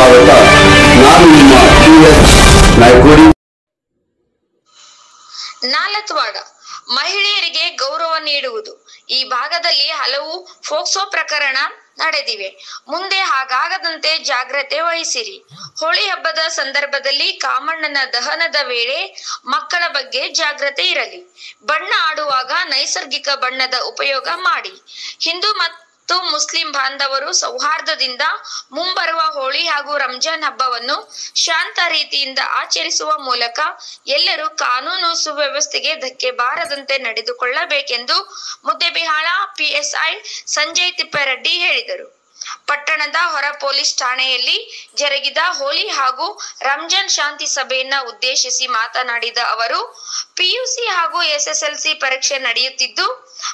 ಸ್ವಾಗತ. ನಾನು ನಿಮ್ಮ ನಾಯಕೋಡಿ. ನಾಲತ್ವಾಡ ಮಹಿಳೆಯರಿಗೆ ಗೌರವ ನೀಡುವುದು. ಈ ಭಾಗದಲ್ಲಿ ಹಲವು ಫೋಕ್ಸೋ ಪ್ರಕರಣ ನಡೆದಿವೆ. ಮುಂದೆ ಹಾಗಾಗದಂತೆ ಜಾಗ್ರತೆ ವಹಿಸಿರಿ. ಹೋಳಿ ಹಬ್ಬದ ಸಂದರ್ಭದಲ್ಲಿ ಕಾಮಣ್ಣನ ದಹನದ ವೇಳೆ ಮಕ್ಕಳ ಬಗ್ಗೆ ಜಾಗ್ರತೆ ಇರಲಿ. ಬಣ್ಣ ಆಡುವಾಗ ನೈಸರ್ಗಿಕ ಬಣ್ಣದ ಉಪಯೋಗ ಮಾಡಿ. ಹಿಂದೂ ಮತ್ತು ಮುಸ್ಲಿಂ ಬಾಂಧವರು ಸೌಹಾರ್ದದಿಂದ ಮುಂಬರುವ ಹೋಳಿ ಹಾಗೂ ರಂಜಾನ್ ಹಬ್ಬವನ್ನು ಶಾಂತ ರೀತಿಯಿಂದ ಆಚರಿಸುವ ಮೂಲಕ ಎಲ್ಲರೂ ಕಾನೂನು ಸುವ್ಯವಸ್ಥೆಗೆ ಧಕ್ಕೆ ಬಾರದಂತೆ ನಡೆದುಕೊಳ್ಳಬೇಕೆಂದು ಮುದ್ದೇಬಿಹಾಳ PSI ಸಂಜಯ್ ತಿಪ್ಪಾರೆಡ್ಡಿ ಹೇಳಿದರು. ಪಟ್ಟಣದ ಹೊರ ಪೊಲೀಸ್ ಠಾಣೆಯಲ್ಲಿ ಜರುಗಿದ ಹೋಳಿ ಹಾಗೂ ರಂಜಾನ್ ಶಾಂತಿ ಸಭೆಯನ್ನ ಉದ್ದೇಶಿಸಿ ಮಾತನಾಡಿದ ಅವರು, PUC ಹಾಗೂ SSLC ಪರೀಕ್ಷೆ ನಡೆಯುತ್ತಿದ್ದು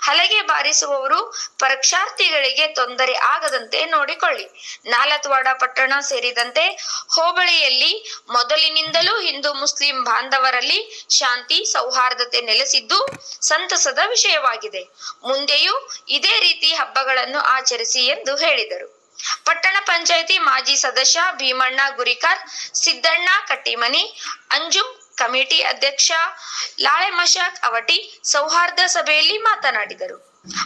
ಹಲಗೆ ಬಾರಿಸುವವರು ಪರೀಕ್ಷಾರ್ಥಿಗಳಿಗೆ ತೊಂದರೆ ಆಗದಂತೆ ನೋಡಿಕೊಳ್ಳಿ. ನಾಲತ್ವಾಡ ಪಟ್ಟಣ ಸೇರಿದಂತೆ ಹೋಬಳಿಯಲ್ಲಿ ಮೊದಲಿನಿಂದಲೂ ಹಿಂದೂ ಮುಸ್ಲಿಂ ಬಾಂಧವರಲ್ಲಿ ಶಾಂತಿ ಸೌಹಾರ್ದತೆ ನೆಲೆಸಿದ್ದು ಸಂತಸದ ವಿಷಯವಾಗಿದೆ. ಮುಂದೆಯೂ ಇದೇ ರೀತಿ ಹಬ್ಬಗಳನ್ನು ಆಚರಿಸಿ ಎಂದು ಹೇಳಿದರು. ಪಟ್ಟಣ ಪಂಚಾಯಿತಿ ಮಾಜಿ ಸದಸ್ಯ ಭೀಮಣ್ಣ ಗುರಿಕಾರ್, ಸಿದ್ದಣ್ಣ ಕಟ್ಟಿಮನಿ, ಅಂಜುಮ್ ಕಮಿಟಿ ಅಧ್ಯಕ್ಷ ಲಾಳೆಮಶಾಕ್ ಅವಟಿ ಸೌಹಾರ್ದ ಸಭೆಯಲ್ಲಿ ಮಾತನಾಡಿದರು.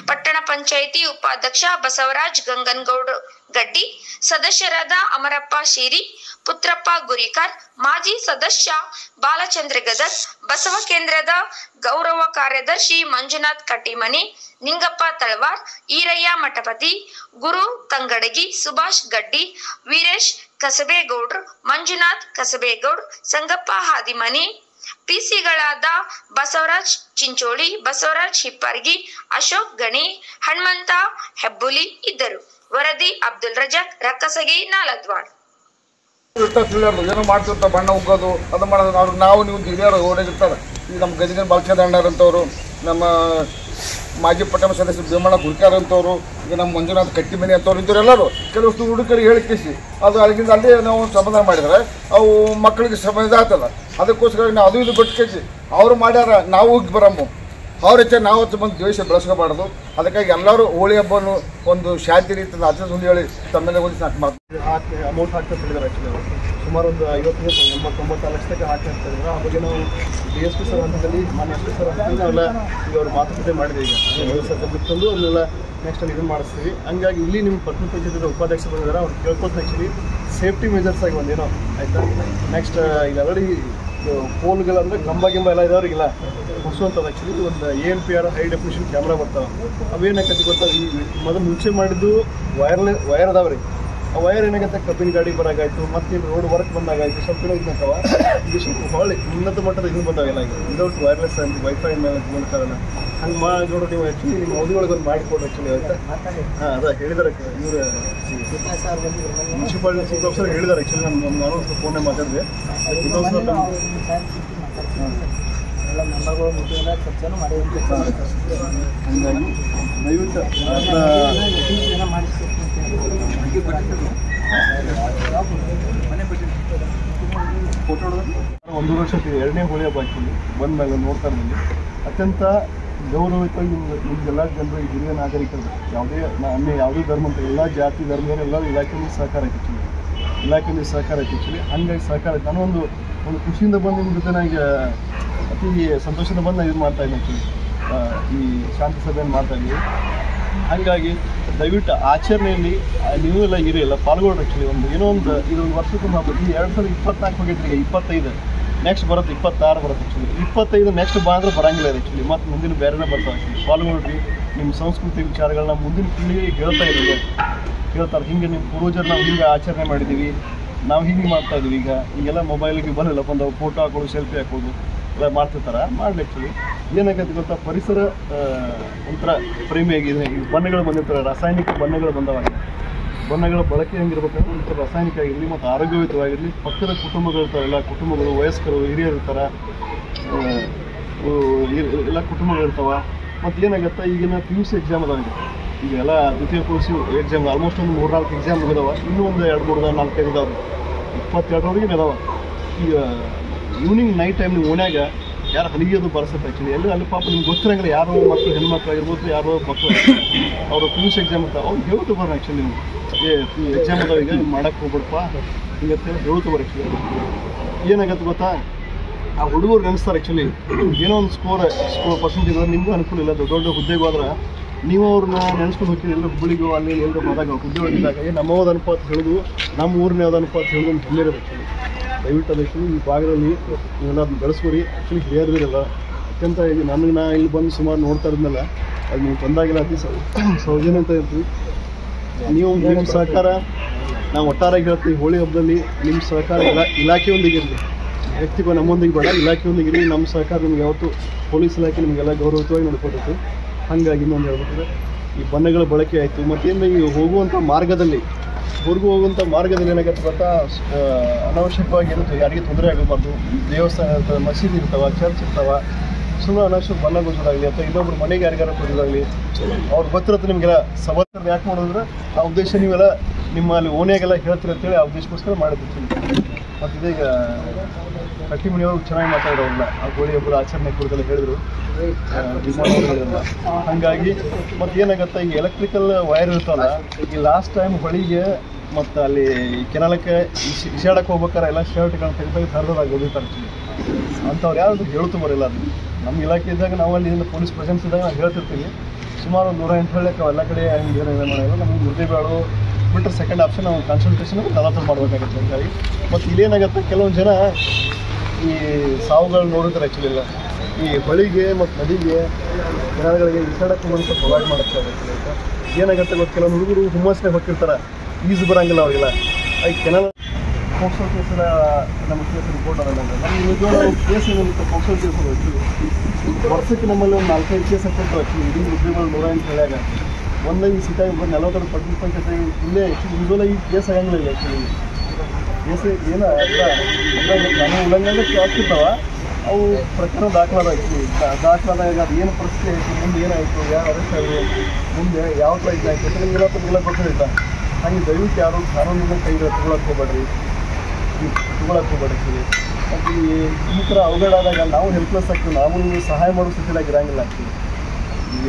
ಪಟ್ಟಣ ಪಂಚಾಯಿತಿ ಉಪಾಧ್ಯಕ್ಷ ಬಸವರಾಜ್ ಗಂಗನಗೌಡ ಗಡ್ಡಿ, ಸದಸ್ಯರಾದ ಅಮರಪ್ಪ ಶೀರಿ, ಪುತ್ರಪ್ಪ ಗುರಿಕಾರ್, ಮಾಜಿ ಸದಸ್ಯ ಬಾಲಚಂದ್ರ ಗದಗ್, ಬಸವ ಕೇಂದ್ರದ ಗೌರವ ಕಾರ್ಯದರ್ಶಿ ಮಂಜುನಾಥ್ ಕಟ್ಟಿಮನಿ, ನಿಂಗಪ್ಪ ತಳವಾರ್, ಈರಯ್ಯ ಮಠಪತಿ, ಗುರು ತಂಗಡಗಿ, ಸುಭಾಷ್ ಗಡ್ಡಿ, ವೀರೇಶ್ ಕಸಬೇಗೌಡ್ರು, ಮಂಜುನಾಥ್ ಕಸಬೇಗೌಡ್, ಸಂಗಪ್ಪ ಹಾದಿಮನಿ, ಪಿಸಿಗಳಾದ ಬಸವರಾಜ್ ಚಿಂಚೋಳಿ, ಬಸವರಾಜ್ ಹಿಪ್ಪರ್ಗಿ, ಅಶೋಕ್ ಗಣಿ, ಹನುಮಂತ ಹೆಬ್ಬುಲಿ ಇದ್ದರು. ವರದಿ ಅಬ್ದುಲ್ ರಜಾಕ್, ರಕ್ಕಸಗಿ, ನಾಲತ್ವಾಡ್. ಏನೋ ಮಾಡ್ತಿರ್ತ ಬಣ್ಣ ಉಗ್ಗೋದು ಅದು ಮಾಡೋದು. ಅವ್ರು ನಾವು ನೀವು ಹಿರಿಯರು ಓಡಾಗಿರ್ತಾರೆ. ಈಗ ನಮ್ಮ ಗಜಗನ್ ಬಾಲಚಂದ್ರ ಅಂತವರು, ನಮ್ಮ ಮಾಜಿ ಪಟ್ಟಣ ಸದಸ್ಯ ಭೀಮಣ್ಣ ಗುರ್ಕಾರ್ ಅಂತವರು, ಈಗ ನಮ್ಮ ಮಂಜುನಾಥ್ ಕಟ್ಟಿಮನಿ ಅಂತವ್ರು ಇದ್ದವರೆಲ್ಲರೂ ಕೆಲವಷ್ಟು ಹುಡುಗರಿಗೆ ಹೇಳಿಕಿಸಿ ಅದು ಅಲ್ಲಿಂದ ಅಲ್ಲೇ ನಾವು ಸಮಾಧಾನ ಮಾಡಿದರೆ ಅವು ಮಕ್ಕಳಿಗೆ ಸಮಾಧಾನ ಆಗ್ತದೆ. ಅದಕ್ಕೋಸ್ಕರ ನಾವು ಅದು ಇದು ಬಿಟ್ಟು ಕೇಸಿ ಅವರು ಮಾಡ್ಯಾರ ನಾವು ಹೋಗಿ ಬರಮ್ಮ, ಅವ್ರ ಹೆಚ್ಚು ನಾವು ಹೊತ್ತು ಬಂದು ದ್ವೇಷ ಬೆಳೆಸ್ಕೋಬಾರ್ದು. ಅದಕ್ಕಾಗಿ ಎಲ್ಲರೂ ಹೋಳಿ ಹಬ್ಬವನ್ನು ಒಂದು ಶಾಂತಿ ರೀತಿಯಿಂದ ಆಚರಿಸಿ ಹೇಳಿ ತಮ್ಮೆಲ್ಲ ಓದಿಸಿ ನಾಲ್ಕು ಮಾತು ಅಮೌಂಟ್ ಹಾಕ್ತಾ ಹೇಳಿದ್ದಾರೆ. ಆ್ಯಕ್ಚುಲಿ ಅವರು ಸುಮಾರು ಒಂದು 50-90 ಲಕ್ಷ ತನಕ ಹಾಕಿ ಹಾಕ್ತಿದ್ದಾರೆ. ಆ ಬಗ್ಗೆ ನಾವು DSP ಸರ್ ಹಂತದಲ್ಲಿ ಮಾನ್ಯ SP ಸರ್ ಹಂತದಲ್ಲಿ ನಾವೆಲ್ಲ ಈಗ ಅವರು ಮಾತುಕತೆ ಮಾಡಿದೆ. ಈಗ ಸರ್ ಬಿಟ್ಟಂದು ಅದನ್ನೆಲ್ಲ ನೆಕ್ಸ್ಟ್ ಅಲ್ಲಿ ಇದನ್ನು ಮಾಡಿಸ್ತೀವಿ. ಹಂಗಾಗಿ ಇಲ್ಲಿ ನಿಮ್ಮ ಪಟ್ಟಣ ಪಂಚಾಯತ್ ಉಪಾಧ್ಯಕ್ಷ ಬಂದಿದ್ದಾರೆ. ಅವ್ರು ಕೇಳ್ಕೊತ ಆ್ಯಕ್ಚುಲಿ ಸೇಫ್ಟಿ ಮೆಜರ್ಸ್ ಆಗಿ ಒಂದೇನೋ ಆಯಿತಾ. ನೆಕ್ಸ್ಟ್ ಈಗ ಆಲ್ರೆಡಿ ಪೋಲ್ಗಳಂದರೆ ಕಂಬ ಗಿಂಬ ಎಲ್ಲ ಇದಾವ್ರಿಗಿಲ್ಲ ಹೊಸುವಂಥದ್ದು. ಆ್ಯಕ್ಚುಲಿ ಒಂದು ANPR ಹೈ ಡೆಫಿನಿಷನ್ ಕ್ಯಾಮ್ರಾ ಬರ್ತಾವೆ. ಅವೇನಾಗತ್ತೆ ಗೊತ್ತಾಗ ಈ ಮೊದಲು ಮುಂಚೆ ಮಾಡಿದ್ದು ವೈರ್ ಅದಾವೆ ರೀ. ಆ ವೈರ್ ಏನಾಗುತ್ತೆ ಕಬ್ಬಿನ ಗಾಡಿ ಬರೋಗಾಯ್ತು, ಮತ್ತು ರೋಡ್ ವರ್ಕ್ ಬಂದಾಗಾಯ್ತು, ಸ್ವಲ್ಪ ಇದ್ದಂತವ ಈಗ ಸ್ವಲ್ಪ ಹೊಳ್ಳಿ ಉನ್ನತ ಮಟ್ಟದ ಇದು ಬಂದಾವೆಲ್ಲ. ಈಗ ವಿದೌಟ್ ವೈರ್ಲೆಸ್ ಅಂತ ವೈಫೈ ಮೇಲೆ ಮೂಲಕನ ಹಂಗೆ ನೋಡು. ನೀವು ಆ್ಯಕ್ಚುಲಿ ನಿಮ್ಮ ಅವಧಿಯೊಳಗೆ ಒಂದು ಮಾಡಿಕೊಡ್ರಿ. ಆ್ಯಕ್ಚುಲಿ ಆಯ್ತಾ ಅದ ಹೇಳಿದಾರೆ ಇವರು ಮುನ್ಸಿಪಾಲಿಟಿ ಚೀಫ್ ಆಫೀಸರ್ ಹೇಳಿದ್ದಾರೆ. ಆ್ಯಕ್ಚುಲಿ ನಾನು ಫೋನೇ ಮಾತಾಡಿದೆ. ಹಂಗಾಗಿ ದಯವಿಟ್ಟು ಫೋಟೋ 1 ವರ್ಷ 2ನೇ ಹೋಳಿ ಹಬ್ಬ ಆ್ಯಕ್ಚುಲಿ ಬಂದ ಮೇಲೆ ನೋಡ್ತಾ ಇದ್ದೀನಿ. ಅತ್ಯಂತ ಗೌರವಯುತವಾಗಿ ನಿಮಗೆಲ್ಲ ಜನರು ಹಿರಿಯ ನಾಗರಿಕರು ಯಾವುದೇ ಧರ್ಮ ಅಂತ ಎಲ್ಲ ಜಾತಿ ಧರ್ಮದವರು ಎಲ್ಲರೂ ಇಲಾಖೆಯಲ್ಲಿ ಸಹಕಾರ ಐತೆ. ಇಲಾಖೆಯಲ್ಲಿ ಸಹಕಾರ ಐತೆ ಆ್ಯಕ್ಚುಲಿ. ಹಂಗಾಗಿ ಸಹಕಾರ ಐತೆ. ನಾನು ಒಂದು ಖುಷಿಯಿಂದ ಬಂದು ನಿಮ್ಮ ಜೊತೆ ನನಗೆ ಅತಿ ಸಂತೋಷದಿಂದ ಬಂದು ಇದು ಮಾಡ್ತಾಯಿದ್ದೀನಿ. ಆ್ಯಕ್ಚುಲಿ ಈ ಶಾಂತಿ ಸಭೆಯನ್ನು ಮಾಡ್ತಾಯಿದ್ದೀವಿ. ಹಾಗಾಗಿ ದಯವಿಟ್ಟು ಆಚರಣೆಯಲ್ಲಿ ನೀವು ಎಲ್ಲ ಇರಲ್ಲ ಪಾಲ್ಗೊಳ್ರಿ. ಆ್ಯಕ್ಚುಲಿ ಏನೋ ಒಂದು ಇದೊಂದು ವರ್ಷಕ್ಕೊಂದು ಹಬ್ಬ. ಈ 2024 ಹೋಗೈತ್ರಿ. ಈಗ 25 ನೆಕ್ಸ್ಟ್ ಬರುತ್ತೆ, 26 ಬರುತ್ತೆ. ಆ್ಯಕ್ಚುಲಿ 25 ನೆಕ್ಸ್ಟ್ ಬಂದರೆ ಬರೋಂಗಿಲ್ಲ ಆ್ಯಕ್ಚುಲಿ. ಮತ್ತು ಮುಂದಿನ ಬೇರೆನೇ ಬರ್ತಾವೆ. ಆ್ಯಕ್ಚುಲಿ ಪಾಲ್ಗೊಳ್ರಿ. ನಿಮ್ಮ ಸಂಸ್ಕೃತಿ ವಿಚಾರಗಳನ್ನ ಮುಂದಿನ ಪೀಳಿಗೆಗೆ ಹೇಳ್ತಾರೆ. ಹಿಂಗೆ ನಿಮ್ಮ ಪೂರ್ವಜರು ನಾವು ಹಿಂಗೆ ಆಚರಣೆ ಮಾಡಿದ್ದೀವಿ, ನಾವು ಹಿಂಗೆ ಮಾಡ್ತಾಯಿದ್ದೀವಿ. ಈಗೆಲ್ಲ ಮೊಬೈಲಿಗೆ ಬರಲ್ಲ ಬಂದವು ಫೋಟೋ ಹಾಕೋದು, ಸೆಲ್ಫಿ ಹಾಕೋದು ಎಲ್ಲ ಮಾಡ್ತಿರ್ತಾರೆ. ಮಾಡಲಿ. ಆ್ಯಕ್ಚುಲಿ ಏನಾಗತ್ತೆ ಗೊತ್ತಾ, ಪರಿಸರ ಒಂಥರ ಪ್ರೇಮಿಯಾಗಿದೆ. ಈಗ ಬಣ್ಣಗಳು ಬಂದಿರ್ತಾರೆ, ರಾಸಾಯನಿಕ ಬಣ್ಣಗಳು ಬಂದವಾಗ ಬಣ್ಣಗಳ ಬಳಕೆ ಹೆಂಗಿರ್ಬೇಕಂದ್ರೆ ಒಂಥರ ರಾಸಾಯನಿಕ ಆಗಿರಲಿ ಮತ್ತು ಆರೋಗ್ಯಯುತವಾಗಿರಲಿ. ಪಕ್ಕದ ಕುಟುಂಬಗಳಿರ್ತಾರೆ, ಎಲ್ಲ ಕುಟುಂಬಗಳು, ವಯಸ್ಕರು, ಹಿರಿಯರು ಇರ್ತಾರೆ, ಎಲ್ಲ ಕುಟುಂಬಗಳಿರ್ತಾವೆ. ಮತ್ತು ಏನಾಗುತ್ತೆ ಈಗಿನ PUC ಎಕ್ಸಾಮ್ ಅದಾವೆ. ಈಗ ಎಲ್ಲ ದ್ವಿತೀಯ PUC ಎಕ್ಸಾಮ್ ಆಲ್ಮೋಸ್ಟ್ ಒಂದು 3-4 ಎಕ್ಸಾಮ್ ಮುಗಿದಾವೆ. ಇನ್ನೂ ಒಂದು 2-3-4 ಇದಾವೆ. 22ರವರೆಗೆ ಇದಾವೆ. ಈಗ ಈವ್ನಿಂಗ್ ನೈಟ್ ಟೈಮ್ ನೀವು ಓಣ್ಯಾಗ ಯಾರು ಹಲಿಗೆದು ಬರ್ಸುತ್ತೆ. ಆ್ಯಕ್ಚುಲಿ ಎಲ್ಲ ಅಲ್ಲಿ ಪಾಪ ನಿಮ್ಗೆ ಗೊತ್ತಿರಂಗಿಲ್ಲ ಯಾರೋ ಮಕ್ಕಳು ಹೆಣ್ಮಕ್ಳು ಆಗಿರ್ಬೋದು, ಯಾರೋ ಮಕ್ಕಳು ಅವರು PUC ಎಕ್ಸಾಮ್ ಇರ್ತಾವೆ. ಅವ್ರು ಹೇಳ್ತು ಬರ್ರಿ ಆ್ಯಕ್ಚುಲಿ ನಿಮ್ಗೆ ಎಕ್ಸಾಮ್ ಅದಾವ ಈಗ ಮಾಡೋಕ್ಕೆ ಹೋಗ್ಬಿಡಪ್ಪ ಹಿಂಗಂತೇಳಿ ಹೇಳ್ತವ್ರು ಆ್ಯಕ್ಚುಲಿ. ಏನಾಗತ್ತೆ ಗೊತ್ತಾ, ಆ ಹುಡುಗರು ನೆನೆಸ್ತಾರೆ ಆ್ಯಕ್ಚುಲಿ ಏನೋ ಒಂದು ಸ್ಕೋರ್ ಪರ್ಸೆಂಟೇಜ್ ಇದ್ರೆ ನಿಮಗೂ ಅನುಕೂಲ ಇಲ್ಲ. ದೊಡ್ಡ ದೊಡ್ಡ ಹುದ್ದೆಗೆ ಹೋದ್ರೆ ನೀವು ಅವ್ರನ್ನ ನೆನೆಸ್ಕೊಂಡು ಹೋಗ್ತೀರಿ, ಎಲ್ಲರೂ ಹುಬ್ಬಳ್ಳಿಗೋ ಅಲ್ಲಿ ಎಲ್ಲರೂ ಹೋದಾಗ ಹುದ್ದೆ ಒಳಗಿದ್ದಾಗ ನಮ್ಮ ಯಾವ್ದನಪ್ಪ ಅಂತ ಹೇಳೋದು, ನಮ್ಮ ಊರಿನ ಯಾವ್ದನಪ್ಪ ಅಂತ ಹೇಳೋದು ಒಂದು ಹೆಮ್ಮೆ ಇರೋದು ಆ್ಯಕ್ಚುಲಿ. ದಯವಿಟ್ಟು ಅದು ಆ್ಯಕ್ಚುಲಿ ಈ ಭಾಗದಲ್ಲಿ ನೀವೆಲ್ಲ ಅದನ್ನ ಬೆಳೆಸ್ಕೊಡಿ. ಆ್ಯಕ್ಚುಲಿ ಹಿರಿಯರಿರಲ್ಲ ಅತ್ಯಂತ ನನಗೆ ನಾ ಇಲ್ಲಿ ಬಂದು ಸುಮಾರು ನೋಡ್ತಾ ಇದ್ಮೇಲೆ ಅದು ನೀವು ಬಂದಾಗೆಲ್ಲ ಅತಿ ಸೌಜನ್ಯ ಅಂತ ಇರ್ತೀವಿ. ನೀವು ನಿಮ್ಮ ಸಹಕಾರ ನಾವು ಒಟ್ಟಾರೆಯಾಗಿ ಹೇಳ್ತೀವಿ, ಹೋಳಿ ಹಬ್ಬದಲ್ಲಿ ನಿಮ್ಮ ಸಹಕಾರ ಇಲಾಖೆಯೊಂದಿಗೆ ಇರಲಿ, ವ್ಯಕ್ತಿಗೂ ನಮ್ಮೊಂದಿಗೆ ಬೇಡ, ಇಲಾಖೆಯೊಂದಿಗೆ ಇರಲಿ. ನಮ್ಮ ಸಹಕಾರ ನಿಮ್ಗೆ ಯಾವತ್ತು ಪೊಲೀಸ್ ಇಲಾಖೆ ನಿಮಗೆಲ್ಲ ಗೌರವಯುತವಾಗಿ ನೋಡ್ಕೊಳ್ತೈತಿ. ಹಾಗಾಗಿ ಇನ್ನೊಂದು ಹೇಳ್ಬೇಕಂದ್ರೆ ಈ ಬಣ್ಣಗಳ ಬಳಕೆ ಆಯಿತು. ಮತ್ತೇನು ಈ ಹೋಗುವಂಥ ಮಾರ್ಗದಲ್ಲಿ ಹೋಗುವಂಥ ಮಾರ್ಗದಲ್ಲಿ ಏನಾಗುತ್ತೆ ಗೊತ್ತಾ, ಅನಾವಶ್ಯಕವಾಗಿ ಇರುತ್ತೆ, ಯಾರಿಗೆ ತೊಂದರೆ ಆಗಬಾರ್ದು. ದೇವಸ್ಥಾನ ಮಸೀದಿ ಇರ್ತಾವೆ, ಚರ್ಚ್ ಇರ್ತಾವೆ, ಸುಮ್ಮನೆ ಅನಾವಶ್ಯಕ ಬಣ್ಣ ಗೊತ್ತದಾಗಲಿ ಅಥವಾ ಇನ್ನೊಬ್ರು ಮನೆಗೆ ಯಾರಿಗಾರ ಕೊಡೋದಾಗಲಿ ಅವ್ರು ಗೊತ್ತಿರುತ್ತೆ ನಿಮಗೆಲ್ಲ. ಸಭಾತ್ತರ ಯಾಕೆ ಮಾಡೋದಂದ್ರೆ ಆ ಉದ್ದೇಶ ನೀವೆಲ್ಲ ನಿಮ್ಮ ಅಲ್ಲಿ ಓಣಿಯಾಗೆಲ್ಲ ಹೇಳ್ತೀರಿ ಅಂತೇಳಿ ಆ ಉದ್ದೇಶಕ್ಕೋಸ್ಕರ ಮಾಡಿರ್ತೀವಿ. ಮತ್ತು ಇದೀಗ ಕಟ್ಟಿಮನಿಯವರು ಚೆನ್ನಾಗಿ ಮಾತಾಡೋಲ್ಲ, ಆ ಹೋಳಿ ಹಬ್ಬದ ಆಚರಣೆ ಕುರಿತೆಲ್ಲ ಹೇಳಿದ್ರು, ಹೇಳಿದ್ರಲ್ಲ. ಹಾಗಾಗಿ ಮತ್ತು ಏನಾಗುತ್ತೆ, ಈ ಎಲೆಕ್ಟ್ರಿಕಲ್ ವೈರ್ ಇರ್ತಲ್ಲ, ಈ ಲಾಸ್ಟ್ ಟೈಮ್ ಹೊಳಿಗೆ ಮತ್ತು ಅಲ್ಲಿ ಕೆನಾಲಕ್ಕೆ ಇಶಾಡಕ್ಕೆ ಹೋಗ್ಬೇಕಾರೆ ಎಲ್ಲ ಶರ್ಟ್ಗಳನ್ನ ತೆಗೆದಾಗ ಹರಿದಾಗಿ ಓದಿರ್ತಾರೆ. ಅಂಥವ್ರು ಯಾರು ಹೇಳ್ತು ಬರಲ್ಲ. ಅದು ನಮ್ಮ ಇಲಾಖೆ ಇದ್ದಾಗ ನಾವು ಅಲ್ಲಿ ಪೊಲೀಸ್ ಪ್ರೆಸೆನ್ಸ್ ಇದ್ದಾಗ ನಾವು ಹೇಳ್ತಿರ್ತೀವಿ. ಸುಮಾರು 108 ಹೇಳಕ್ಕೆ ಎಲ್ಲ ಕಡೆ ಹಂಗೆ ಮಾಡೋಲ್ಲ. ನಮಗೆ ಮುದ್ದೇಬೇಡು ಬಿಟ್ಟರೆ ಸೆಕೆಂಡ್ ಆಪ್ಷನ್ ನಾವು ಕನ್ಸಲ್ಟೇಷನ್ ತಲಾತ್ರ ಮಾಡಬೇಕಾಗುತ್ತೆ. ಹಾಗಾಗಿ ಮತ್ತು ಇಲ್ಲೇನಾಗುತ್ತೆ, ಕೆಲವೊಂದು ಜನ ಈ ಸಾವುಗಳು ನೋಡಿದ್ರೆ ಆ್ಯಕ್ಚುಲಿ ಇಲ್ಲ, ಈ ಹೊಳಿಗೆ ಮತ್ತು ನದಿಗೆ ಕೆನಾಲ್ಗಳಿಗೆ ಇಸಾಡಕ್ಕೆ ಬಂದು ಸ್ವಲ್ಪ ಅವಾಯ್ಡ್ ಮಾಡುತ್ತೆ. ಏನಾಗುತ್ತೆ ಗೊತ್ತು, ಕೆಲವೊಂದು ಹುಡುಗರು ಹುಮ್ಮಸ್ನಾಗ ಹೋಗ್ತಿರ್ತಾರೆ, ಈಜು ಬರೋಂಗಿಲ್ಲ ಅವ್ರಿಗೆಲ್ಲ. ಈ ಕೆನಾಲ್ ಪೋಕ್ಸೋ ಕೇಸರ ನಮ್ಮ ಕೇಸ್ ರಿಪೋರ್ಟ್ ಆಗಲ್ಲ. ನಮಗೆ ನಿಜವಾದ ಕೇಸ್ ಏನಿರುತ್ತೆ, ಪೋಕ್ಸೋ ಕೇಸ್ ಆ್ಯಕ್ಚುಲಿ ವರ್ಷಕ್ಕೆ ನಮ್ಮಲ್ಲಿ ಒಂದು 4-5 ಕೇಸ್ ಹಾಕ್ಕೊಟ್ಟು ಆ್ಯಕ್ಚುಲಿ ಇಡೀ ಮುದ್ರೆಗಳು 108 ಹೇಳ್ಯಾಗ ಒಂದು ಈ ಸಿಟಾಗಿ ಬಂದು 40 ಪಟ್ಟಿ ಪಂಚಾಯತ್ ಇಲ್ಲೇ ಆ್ಯಕ್ಚುಲಿ ಯೂಶ್ವಲಾಗಿ ಕೇಸ್ ಆಗಂಗಿಲ್ಲ ಇಲ್ಲ. ಆ್ಯಕ್ಚುಲಿ ಕೇಸ್ ಏನೋ ಎಲ್ಲ ಕಾನೂನು ಉಲ್ಲಂಘನೆ ಆಗ್ತಿರ್ತಾವ, ಅವು ಪ್ರಕರಣ ದಾಖಲಾದ ಆ್ಯಕ್ಚುಲಿ ದಾಖಲಾದಾಗ ಅದು ಏನು ಪರಿಸ್ಥಿತಿ ಆಯಿತು, ಮುಂದೆ ಏನಾಯಿತು, ಯಾರು ಅರೆಸ್ಟ್ ಆಯಿತು, ಮುಂದೆ ಯಾವ ಥರ ಇದಾಯಿತು ಅಂತ ನಿಮಗೆಲ್ಲ ಗೊತ್ತಿಲ್ಲ. ಹಾಗೆ ದಯವಿಟ್ಟು ಯಾರು ಕಾನೂನಿನ ಕೈಗೆ ತಗೊಳಕ್ಕೆ ಹೋಗ್ಬೇಡ್ರಿ ಆ್ಯಕ್ಚುಲಿ. ಮತ್ತು ಈ ಥರ ಅವಘಡಾದಾಗ ನಾವು ಹೆಲ್ಪ್ಲೆಸ್ ಆಗ್ತೀವಿ, ನಾವು ನೀವು ಸಹಾಯ ಮಾಡೋ ಸ್ಥಿತಿಯಾಗಿ ಇರೋಂಗಿಲ್ಲ. ಆ್ಯಕ್ಚುಲಿ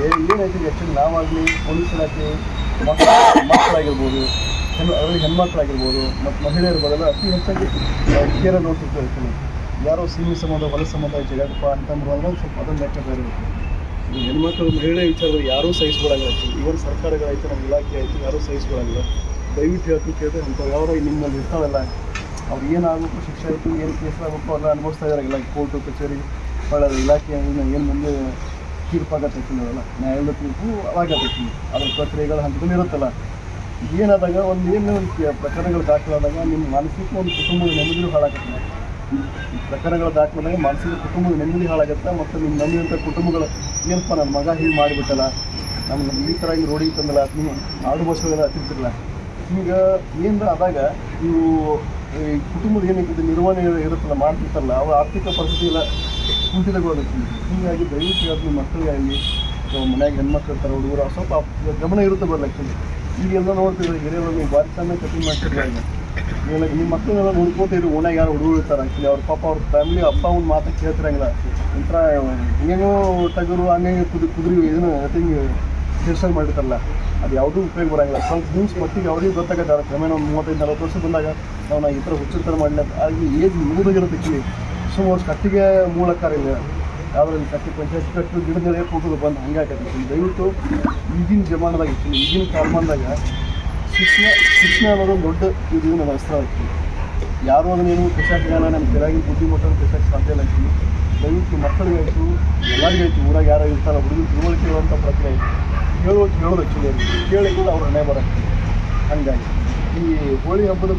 ಏನಾಯ್ತು ಆ್ಯಕ್ಚುಲಿ ನಾವಾಗಲಿ ಪೊಲೀಸ್ ಇಲಾಖೆ ಮಕ್ಕಳಾಗಿರ್ಬೋದು, ಅವರಿಗೆ ಹೆಣ್ಮಕ್ಳಾಗಿರ್ಬೋದು ಮತ್ತು ಮಹಿಳೆಯರ್ಬೋದೆಲ್ಲ ಅತಿ ಹೆಚ್ಚಾಗಿ ಕೇರ ನೋಡ್ತಿರ್ತೀವಿ. ಆ್ಯಕ್ಚುಲಿ ಯಾರೋ ಸೀಮೆ ಸಂಬಂಧ ಹೊಲ ಸಂಬಂಧ ಜಗಡಪ್ಪ ಅಂತಂದ್ರೆ ಅಂದ್ರೆ ಸ್ವಲ್ಪ ಅದನ್ನು ಲೆಕ್ಕ ಬೇರೆ ಇರುತ್ತೆ. ಈ ಹೆಣ್ಮಕ್ಳು ಮಹಿಳೆ ವಿಚಾರದಲ್ಲಿ ಯಾರೂ ಸಹಿಸ್ಕೊಳಂಗಿಲ್ಲ. ಆ್ಯಕ್ಚುಲಿ ಇವನ್ ಸರ್ಕಾರಗಳಾಯಿತು, ನಮ್ಮ ಇಲಾಖೆ ಆಯಿತು, ಯಾರೂ ಸಹಿಸ್ಕೊಳಂಗಿಲ್ಲ. ದಯವಿಟ್ಟು ಹೇಳ್ತೀವಿ, ಕೇಳಿದ್ರೆ ಅಂಥವು ಯಾರೋ ನಿಮ್ಮಲ್ಲಿ ಇರ್ತಾವಲ್ಲ, ಅವ್ರು ಏನಾಗಬೇಕು, ಶಿಕ್ಷೆ ಆಯಿತು, ಏನು ಕೇಸ್ ಆಗಬೇಕು ಎಲ್ಲ ಅನುಭವಿಸ್ತಾ ಇದ್ದಾರಲ್ಲ. ಕೋರ್ಟು ಕಚೇರಿ ಭಾಳ ಇಲಾಖೆ ಏನು ಮುಂದೆ ತೀರ್ಪಾಗತ್ತೆ ಅಲ್ಲ, ನ್ಯಾಯಾಲಯದ ತೀರ್ಪು ಅವಾಗತ್ತೆ. ಅದ್ರ ಪ್ರಕ್ರಿಯೆಗಳ ಹಂತದಲ್ಲಿ ಇರುತ್ತಲ್ಲ. ಏನಾದಾಗ ಒಂದು ಪ್ರಕರಣಗಳು ದಾಖಲಾದಾಗ ನಿಮ್ಮ ಮಾನಸಿಕ ಒಂದು ಕುಟುಂಬದ ನೆಮ್ಮದಿ ಹಾಳಾಗುತ್ತೆ. ಪ್ರಕರಣಗಳ ದಾಖಲಾದಾಗ ಮಾನಸಿಕ ಕುಟುಂಬದ ನೆಮ್ಮದಿ ಹಾಳಾಗುತ್ತೆ. ಮತ್ತು ನಿಮ್ಮ ನಂಬಿದಂಥ ಕುಟುಂಬಗಳು ಏನಪ್ಪ ನನ್ನ ಮಗ ಹೀಗೆ ಮಾಡಿಬಿಟ್ಟಲ್ಲ, ನಮ್ಗೆ ಈ ಥರ ಈ ರೋಡಿಗೆ ತಂದಲ್ಲ, ನೀವು ಆಡು ಬಸ್ಸುಗಳೆಲ್ಲ ಹತ್ತಿರ್ತಿರಲ್ಲ. ಈಗ ಏನರ ಆದಾಗ ನೀವು ಈ ಕುಟುಂಬದ ಏನಿದೆ ನಿರ್ವಹಣೆ ಇರುತ್ತಲ್ಲ, ಮಾಡ್ತಿರ್ತಾರಲ್ಲ, ಅವ್ರ ಆರ್ಥಿಕ ಪರಿಸ್ಥಿತಿ ಎಲ್ಲ ಕುಂಠಿತಗೊಳ್ಳೋದಕ್ಕೆ. ಹೀಗಾಗಿ ದಯವಿಟ್ಟು ನಿಮ್ಮ ಮಕ್ಕಳಿಗಾಗಲಿ ಮನೆಯಾಗ ಹೆಣ್ಮಕ್ಳು ಇರ್ತಾರೆ, ಹುಡುಗರು ಸ್ವಲ್ಪ ಗಮನ ಇರುತ್ತೆ ಬರ್ಲಿಕ್ಕೆ. ಈಗೆಲ್ಲ ನೋಡ್ತಿದ್ರೆ ಹಿರಿಯರು ನೀವು ಭಾರಿ ಚೆನ್ನಾಗಿ ಕಟಿಂಗ್ ಮಾಡ್ತಿರ್ತಾರೆ. ಈಗ ನಿಮ್ಮ ಮಕ್ಕಳನ್ನೆಲ್ಲ ನೋಡ್ಕೋತಿದ್ರು, ಓನಾಗ ಯಾರು ಹುಡುಗರು ಇರ್ತಾರೆ. ಆ್ಯಕ್ಚುಲಿ ಅವ್ರ ಪಾಪ ಅವ್ರ ಫ್ಯಾಮಿಲಿ ಅಪ್ಪ ಒಂದು ಮಾತು ಕೇಳ್ತಿರಂಗಿಲ್ಲ. ಒಂಥರ ಹೆಂಗೋ ಟಗರು ಹಂಗೆ ಕುದುರೆ ಇದನ್ನು ಥಿಂಗ್ ಹೇರ್ಸ್ಟೈಲ್ ಮಾಡಿರ್ತಾರಲ್ಲ, ಅದು ಯಾವುದೂ ಉಪಯೋಗ ಬರೋಂಗಿಲ್ಲ. ಸ್ವಲ್ಪ ದಿವ್ಸ ಮಟ್ಟಿಗೆ ಅವ್ರಿಗೆ ಗೊತ್ತಾಗುತ್ತೆ. ಕ್ರಮೇಣ ಒಂದು 35-40 ವರ್ಷ ಬಂದಾಗ ನಾವು ಈ ಥರ ಹುಚ್ಚುತ್ತರ ಮಾಡಲಿ ಆಗಿ ಏಜ್ ಮುಗಿದೋಗಿರುತ್ತೆ. ಆ್ಯಕ್ಚುಲಿ ಸುಮಾರು ಕಟ್ಟಿಗೆ ಮೂಲಕಾರ ಇಲ್ಲ, ಯಾವುದ್ರಲ್ಲಿ ಕಟ್ಟಿ ಪಂಚಾಯತ್ ಕಟ್ಟು ಗಿಡಗಳೇ ಕೂಟೋದು ಬಂದು ಹಂಗೆ ಆಗತ್ತೆ. ದಯವಿಟ್ಟು ಈಗಿನ ಜಮಾನದಾಗ ಆ್ಯಕ್ಚುಲಿ ಈಗಿನ ಕಾಲಮಾನದಾಗ ಶಿಕ್ಷಣ ಅನ್ನೋದೊಂದು ದೊಡ್ಡ ಇದು ನನ್ನ ಅಸ್ತ್ರ ಆಯ್ತು. ಯಾರು ಅದನ್ನೇನು ಕೃಷಿಗಾಲ ನಮ್ಮ ಕೆಳಗಿನ ಬುದ್ಧಿಮಟ್ಟನ್ನು ಕೃಷಿಗೆ ಸಾಧ್ಯ ಇಲ್ಲ. ಆ್ಯಕ್ಚುಲಿ ದಯವಿಟ್ಟು ಮಕ್ಕಳಿಗಾಯಿತು, ಎಲ್ಲರಿಗಾಯ್ತು, ಊರಾಗ ಯಾರು ಇರ್ತಾರ ಹುಡುಗರು ತಿಳುವಳಿಕೆ ಹೇಳುವಂಥ ಪ್ರಕ್ರಿಯೆ ಹೇಳೋದು ಆ್ಯಕ್ಚುಲಿ ಕೇಳಿಕೊಂಡು ಅವ್ರ ಹಣೆ ಬರೋಕ್ಕೆ. ಹಾಗಾಗಿ ಈ ಹೋಳಿ ಹಬ್ಬದ